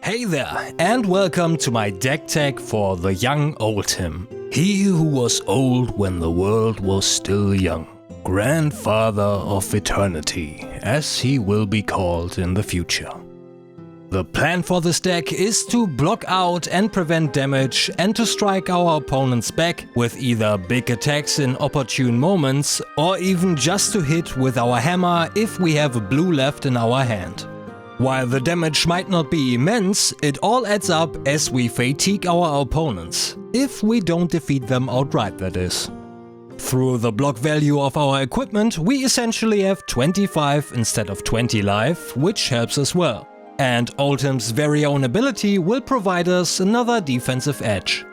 Hey there, and welcome to my deck tech for the young OldHim. He who was old when the world was still young. Grandfather of eternity, as he will be called in the future. The plan for this deck is to block out and prevent damage and to strike our opponent's back with either big attacks in opportune moments or even just to hit with our hammer if we have a blue left in our hand. While the damage might not be immense, it all adds up as we fatigue our opponents, if we don't defeat them outright, that is. Through the block value of our equipment, we essentially have 25 instead of 20 life, which helps as well. And OldHim's very own ability will provide us another defensive edge.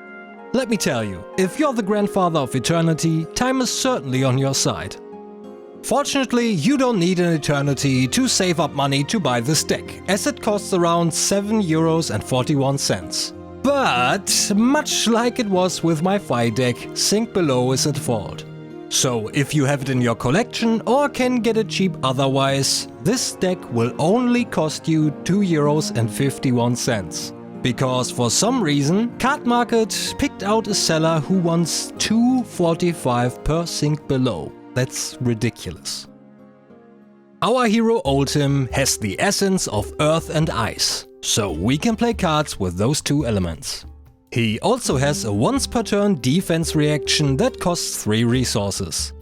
Let me tell you, if you're the grandfather of eternity, time is certainly on your side. Fortunately, you don't need an eternity to save up money to buy this deck, as it costs around €7.41. But, much like it was with my Fi deck, Sync Below is at fault. So if you have it in your collection or can get it cheap otherwise, this deck will only cost you €2.51. Because for some reason, Card Market picked out a seller who wants $2.45 per Sync Below. That's ridiculous. Our hero OldHim has the essence of earth and ice, so we can play cards with those two elements. He also has a once per turn defense reaction that costs 3 resources.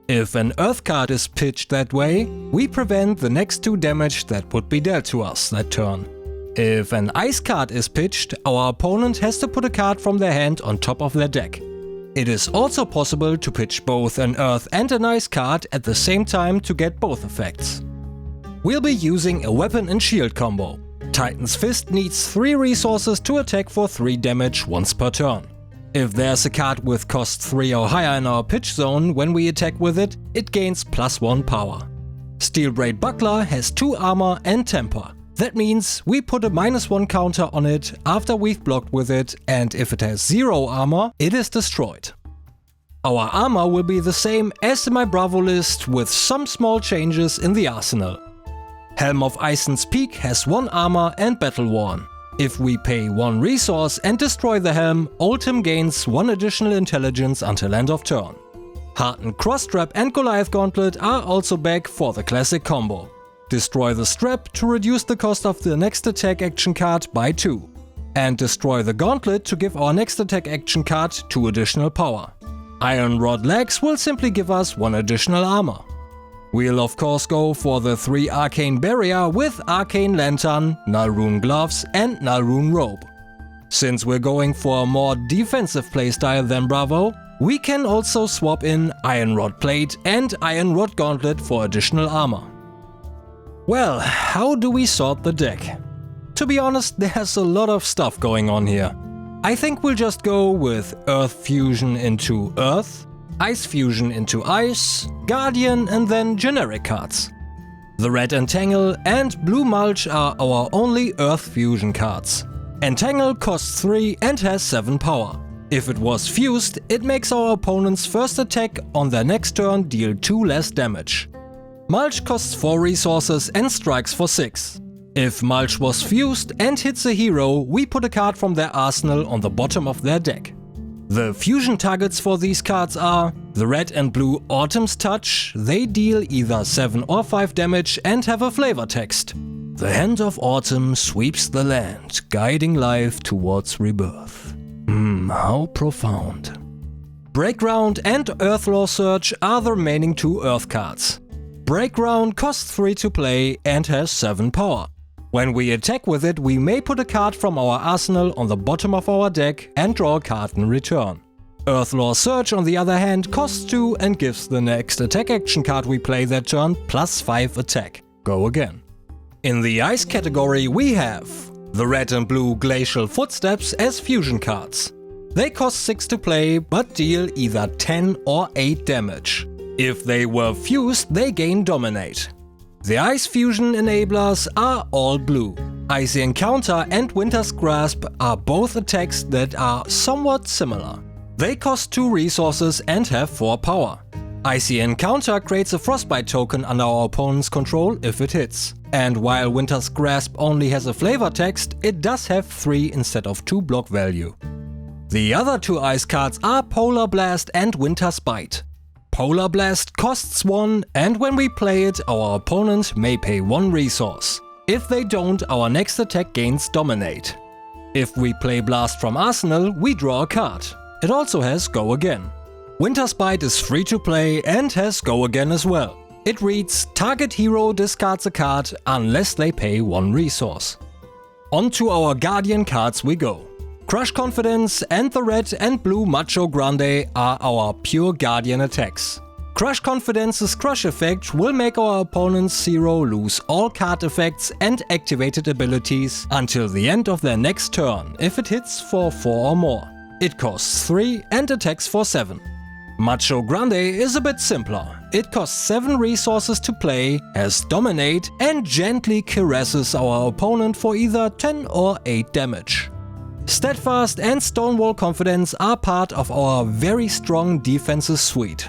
If an earth card is pitched that way, we prevent the next 2 damage that would be dealt to us that turn. If an ice card is pitched, our opponent has to put a card from their hand on top of their deck. It is also possible to pitch both an earth and an ice card at the same time to get both effects. We'll be using a weapon and shield combo. Titan's Fist needs 3 resources to attack for 3 damage once per turn. If there's a card with cost 3 or higher in our pitch zone when we attack with it, it gains +1 power. Steel Braid Buckler has 2 armor and temper. That means we put a -1 counter on it after we've blocked with it, and if it has 0 armor, it is destroyed. Our armor will be the same as in my Bravo list with some small changes in the arsenal. Helm of Icen's Peak has 1 armor and Battle Worn. If we pay 1 resource and destroy the helm, OldHim gains 1 additional intelligence until end of turn. Hardened Cross-Strap and Goliath Gauntlet are also back for the classic combo. Destroy the strap to reduce the cost of the next attack action card by 2. And destroy the gauntlet to give our next attack action card 2 additional power. Iron Rod Legs will simply give us 1 additional armor. We'll of course go for the 3 Arcane Barrier with Arcane Lantern, Null Rune Gloves and Null Rune Robe. Since we're going for a more defensive playstyle than Bravo, we can also swap in Iron Rod Plate and Iron Rod Gauntlet for additional armor. Well, how do we sort the deck? To be honest, there's a lot of stuff going on here. I think we'll just go with Earth Fusion into Earth, Ice Fusion into Ice, Guardian and then generic cards. The Red Entangle and Blue Mulch are our only Earth Fusion cards. Entangle costs 3 and has 7 power. If it was fused, it makes our opponent's first attack on their next turn deal 2 less damage. Mulch costs 4 resources and strikes for 6. If Mulch was fused and hits a hero, we put a card from their arsenal on the bottom of their deck. The fusion targets for these cards are the red and blue Autumn's Touch. They deal either 7 or 5 damage and have a flavor text. The hand of autumn sweeps the land, guiding life towards rebirth. How profound. Breakground and Earthlaw Surge are the remaining 2 Earth cards. Breakground costs 3 to play and has 7 power. When we attack with it, we may put a card from our arsenal on the bottom of our deck and draw a card in return. Earthlaw Surge on the other hand costs 2 and gives the next attack action card we play that turn +5 attack. Go again. In the ice category we have the red and blue Glacial Footsteps as fusion cards. They cost 6 to play but deal either 10 or 8 damage. If they were fused, they gain Dominate. The Ice Fusion enablers are all blue. Icy Encounter and Winter's Grasp are both attacks that are somewhat similar. They cost 2 resources and have 4 power. Icy Encounter creates a Frostbite token under our opponent's control if it hits. And while Winter's Grasp only has a flavor text, it does have 3 instead of 2 block value. The other 2 ice cards are Polar Blast and Winter's Bite. Polar Blast costs 1, and when we play it, our opponent may pay 1 resource. If they don't, our next attack gains Dominate. If we play Blast from Arsenal, we draw a card. It also has Go Again. Winter's Bite is free to play and has Go Again as well. It reads, target hero discards a card unless they pay 1 resource. On to our Guardian cards we go. Crush Confidence and the red and blue Macho Grande are our pure Guardian attacks. Crush Confidence's crush effect will make our opponent's hero lose all card effects and activated abilities until the end of their next turn if it hits for 4 or more. It costs 3 and attacks for 7. Macho Grande is a bit simpler. It costs 7 resources to play, has Dominate, and gently caresses our opponent for either 10 or 8 damage. Steadfast and Stonewall Confidence are part of our very strong defensive suite.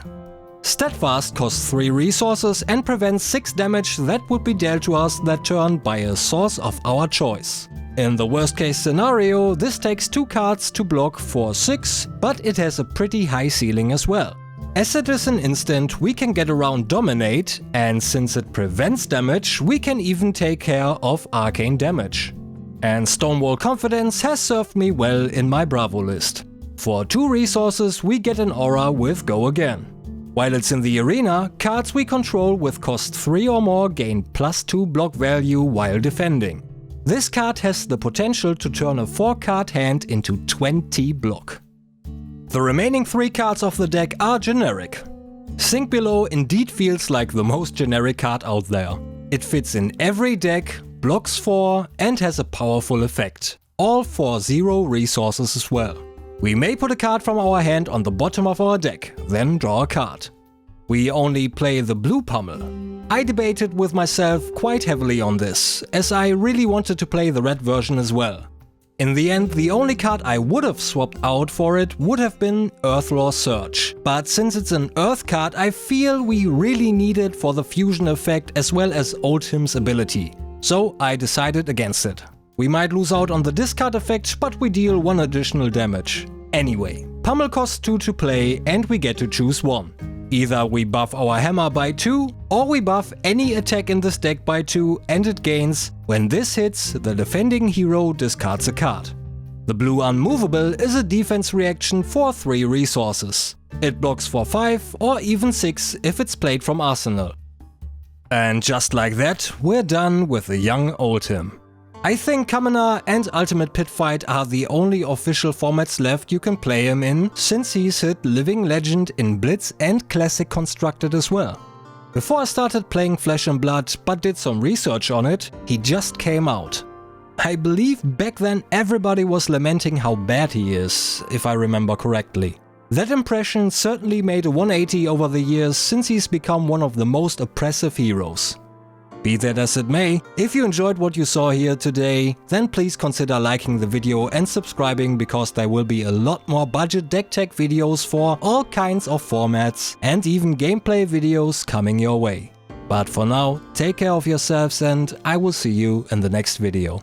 Steadfast costs 3 resources and prevents 6 damage that would be dealt to us that turn by a source of our choice. In the worst case scenario, this takes 2 cards to block for 6, but it has a pretty high ceiling as well. As it is an instant, we can get around Dominate, and since it prevents damage, we can even take care of arcane damage. And Stonewall Confidence has served me well in my Bravo list. For 2 resources, we get an aura with Go Again. While it's in the arena, cards we control with cost 3 or more gain +2 block value while defending. This card has the potential to turn a 4-card hand into 20 block. The remaining 3 cards of the deck are generic. Sink Below indeed feels like the most generic card out there. It fits in every deck, blocks 4 and has a powerful effect. All for 0 resources as well. We may put a card from our hand on the bottom of our deck, then draw a card. We only play the blue Pummel. I debated with myself quite heavily on this, as I really wanted to play the red version as well. In the end, the only card I would have swapped out for it would have been Earthlore Surge. But since it's an Earth card, I feel we really need it for the fusion effect as well as OldHim's ability. So I decided against it. We might lose out on the discard effect, but we deal 1 additional damage. Anyway, Pummel costs 2 to play and we get to choose 1. Either we buff our hammer by 2, or we buff any attack in this deck by 2 and it gains, when this hits, the defending hero discards a card. The blue Unmovable is a defense reaction for 3 resources. It blocks for 5 or even 6 if it's played from Arsenal. And just like that, we're done with the young OldHim. I think Kamina and Ultimate Pit Fight are the only official formats left you can play him in, since he's hit Living Legend in Blitz and Classic Constructed as well. Before I started playing Flesh and Blood but did some research on it, he just came out. I believe back then everybody was lamenting how bad he is, if I remember correctly. That impression certainly made a 180 over the years since he's become one of the most oppressive heroes. Be that as it may, if you enjoyed what you saw here today, then please consider liking the video and subscribing, because there will be a lot more budget deck tech videos for all kinds of formats and even gameplay videos coming your way. But for now, take care of yourselves and I will see you in the next video.